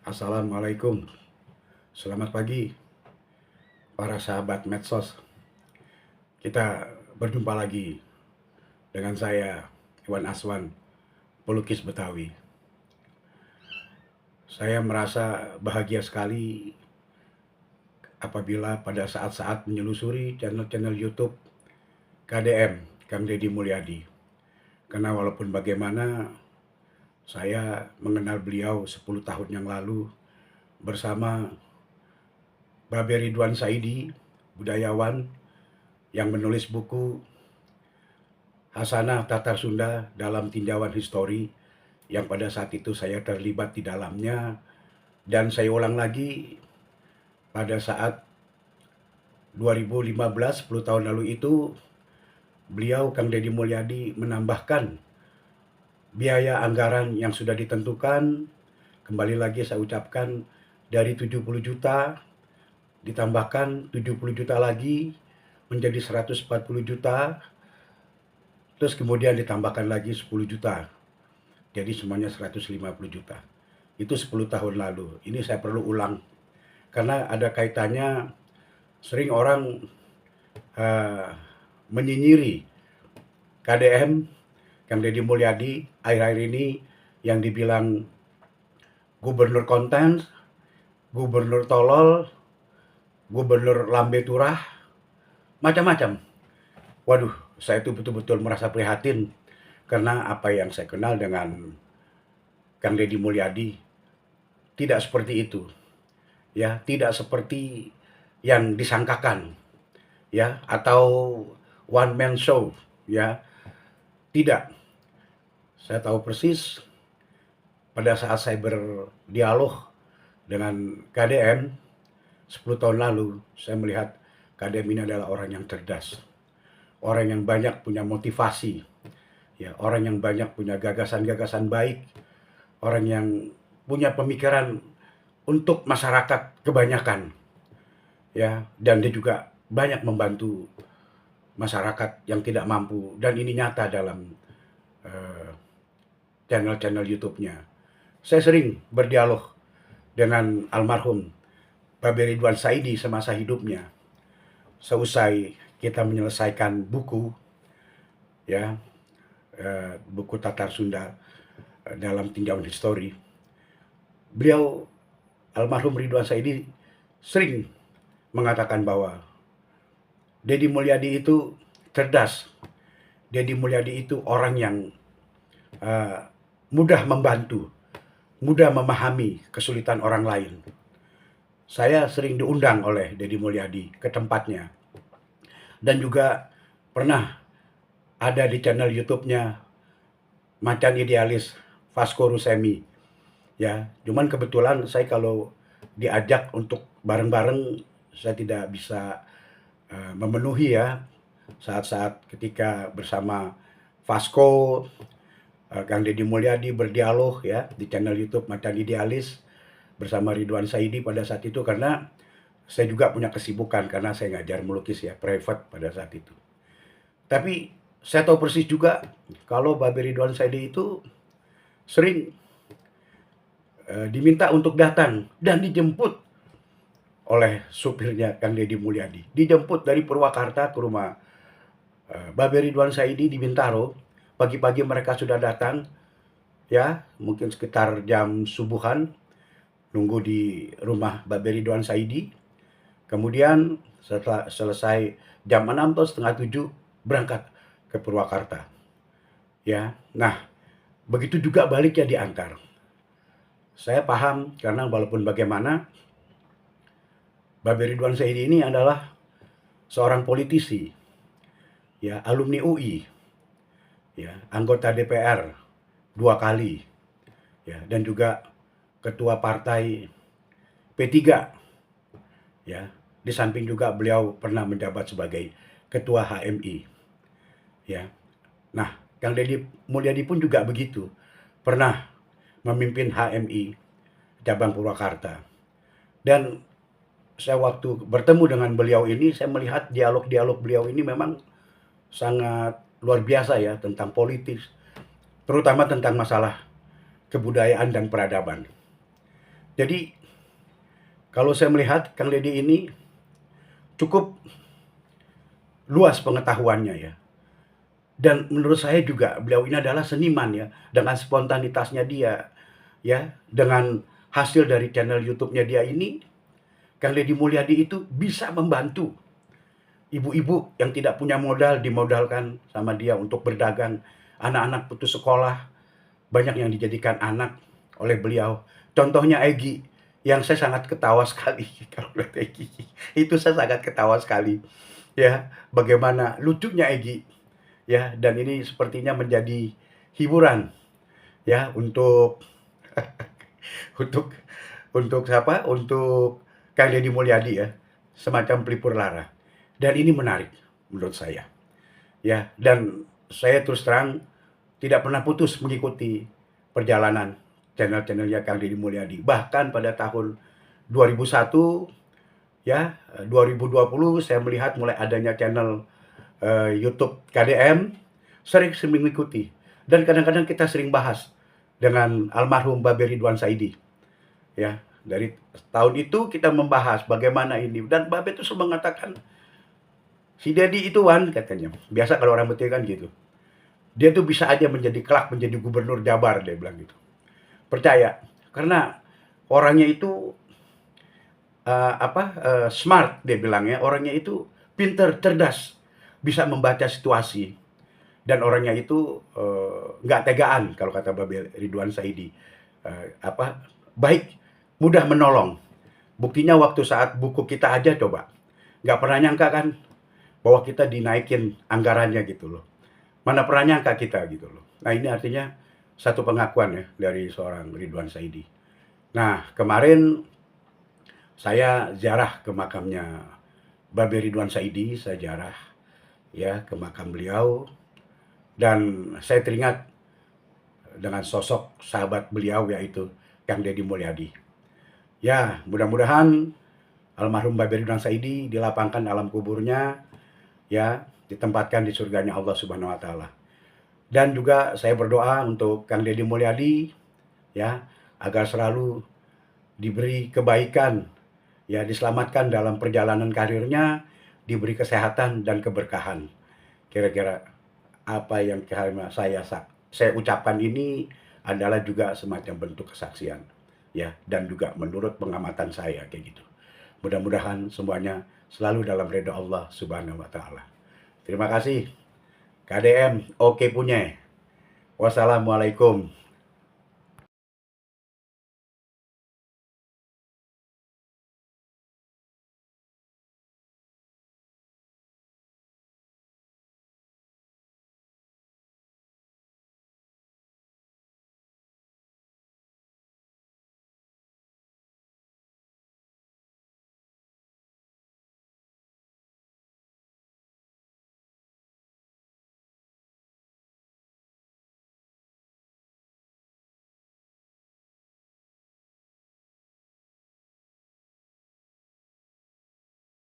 Assalamualaikum. Selamat pagi para sahabat medsos. Kita berjumpa lagi dengan saya, Iwan Aswan, pelukis Betawi. Saya merasa bahagia sekali apabila pada saat-saat menyelusuri channel-channel YouTube KDM, Kang Deddy Mulyadi. Karena walaupun bagaimana, saya mengenal beliau 10 tahun yang lalu bersama Babe Ridwan Saidi, budayawan yang menulis buku Hasanah Tatar Sunda dalam Tinjauan Histori, yang pada saat itu saya terlibat di dalamnya, dan saya ulang lagi pada saat 2015, 10 tahun lalu itu, beliau Kang Deddy Mulyadi menambahkan biaya anggaran yang sudah ditentukan. Kembali lagi saya ucapkan, dari 70 juta ditambahkan 70 juta lagi menjadi 140 juta, terus kemudian ditambahkan lagi 10 juta. Jadi semuanya 150 juta. Itu 10 tahun lalu. Ini saya perlu ulang. Karena ada kaitannya, sering orang menyinyiri KDM, Kang Deddy Mulyadi, akhir-akhir ini yang dibilang gubernur konten, gubernur tolol, gubernur lambe turah, macam-macam. Waduh, saya itu betul-betul merasa prihatin karena apa yang saya kenal dengan Kang Deddy Mulyadi tidak seperti itu, ya, tidak seperti yang disangkakan, ya, atau one man show, ya, tidak. Saya tahu persis pada saat saya berdialog dengan KDM 10 tahun lalu, saya melihat KDM ini adalah orang yang cerdas, orang yang banyak punya motivasi, ya, orang yang banyak punya gagasan-gagasan baik, orang yang punya pemikiran untuk masyarakat kebanyakan, ya, dan dia juga banyak membantu masyarakat yang tidak mampu, dan ini nyata dalam channel-channel YouTube-nya. Saya sering berdialog dengan almarhum Babe Ridwan Saidi semasa hidupnya. Seusai kita menyelesaikan buku, ya, buku Tatar Sunda dalam Tinjauan Histori, beliau almarhum Ridwan Saidi sering mengatakan bahwa Deddy Mulyadi itu cerdas, Deddy Mulyadi itu orang yang mudah membantu, mudah memahami kesulitan orang lain. Saya sering diundang oleh Deddy Mulyadi ke tempatnya, dan juga pernah ada di channel YouTube-nya Macan Idealis Vasco Rusemi, ya. Cuman kebetulan saya kalau diajak untuk bareng-bareng, saya tidak bisa memenuhi, ya, saat-saat ketika bersama Vasco, Kang Deddy Mulyadi berdialog, ya, di channel YouTube Macan Idealis bersama Ridwan Saidi pada saat itu, karena saya juga punya kesibukan karena saya ngajar melukis, ya, private pada saat itu. Tapi saya tahu persis juga kalau Babe Ridwan Saidi itu sering diminta untuk datang dan dijemput oleh supirnya Kang Deddy Mulyadi. Dijemput dari Purwakarta ke rumah Babe Ridwan Saidi di Bintaro. Pagi-pagi mereka sudah datang, ya, mungkin sekitar jam subuhan, nunggu di rumah Babe Ridwan Saidi. Kemudian setelah selesai jam 6 atau setengah 7 berangkat ke Purwakarta, ya. Nah, begitu juga baliknya diantar. Saya paham karena walaupun bagaimana, Babe Ridwan Saidi ini adalah seorang politisi, ya, alumni UI, ya, anggota DPR 2 kali, ya, dan juga ketua partai P3, ya. Di samping juga beliau pernah menjabat sebagai ketua HMI, ya. Nah, Kang Deddy Mulyadi pun juga begitu, pernah memimpin HMI cabang Purwakarta. Dan saya waktu bertemu dengan beliau ini, saya melihat dialog-dialog beliau ini memang sangat luar biasa, ya, tentang politis, terutama tentang masalah kebudayaan dan peradaban. Jadi kalau saya melihat Kang Deddy ini cukup luas pengetahuannya ya. Dan menurut saya juga beliau ini adalah seniman ya, dengan spontanitasnya dia ya, dengan hasil dari channel YouTube-nya dia ini, Kang Deddy Mulyadi itu bisa membantu ibu-ibu yang tidak punya modal, dimodalkan sama dia untuk berdagang. Anak-anak putus sekolah, banyak yang dijadikan anak oleh beliau. Contohnya Egy, yang saya sangat ketawa sekali kalau lihat Egy. Itu saya sangat ketawa sekali. Ya, bagaimana lucunya Egy. Ya, dan ini sepertinya menjadi hiburan ya untuk untuk untuk siapa? Untuk Kang Deddy Mulyadi ya, semacam pelipur lara. Dan ini menarik menurut saya. Ya, dan saya terus terang tidak pernah putus mengikuti perjalanan channel-channelnya Kang Deddy Mulyadi. Bahkan pada tahun 2001 ya, 2020 saya melihat mulai adanya channel YouTube KDM, sering mengikuti. Dan kadang-kadang kita sering bahas dengan almarhum Babe Ridwan Saidi. Ya, dari tahun itu kita membahas bagaimana ini. Dan Babe itu selalu mengatakan, si Deddy itu Wan katanya. Biasa kalau orang Betawi kan gitu. Dia tuh bisa aja kelak menjadi gubernur Jabar, dia bilang gitu. Percaya, karena orangnya itu smart, dia bilang ya. Orangnya itu pinter, cerdas, bisa membaca situasi, dan orangnya itu nggak tegaan kalau kata Babe Ridwan Saidi. Baik, mudah menolong. Buktinya waktu saat buku kita aja coba, nggak pernah nyangka kan bahwa kita dinaikin anggarannya gitu loh. Mana pernah nyangka kita gitu loh. Nah ini artinya satu pengakuan ya dari seorang Ridwan Saidi. Nah kemarin saya ziarah ke makamnya Babe Ridwan Saidi, saya ziarah ya ke makam beliau, dan saya teringat dengan sosok sahabat beliau yaitu Kang Deddy Mulyadi. Ya, mudah-mudahan almarhum Babe Ridwan Saidi dilapangkan alam kuburnya, ya, ditempatkan di surganya Allah Subhanahu wa taala. Dan juga saya berdoa untuk Kang Deddy Mulyadi ya, agar selalu diberi kebaikan, ya, diselamatkan dalam perjalanan karirnya, diberi kesehatan dan keberkahan. Kira-kira apa yang saya ucapkan ini adalah juga semacam bentuk kesaksian ya, dan juga menurut pengamatan saya kayak gitu. Mudah-mudahan semuanya selalu dalam ridha Allah Subhanahu wa taala. Terima kasih KDM, oke punya. Wassalamualaikum.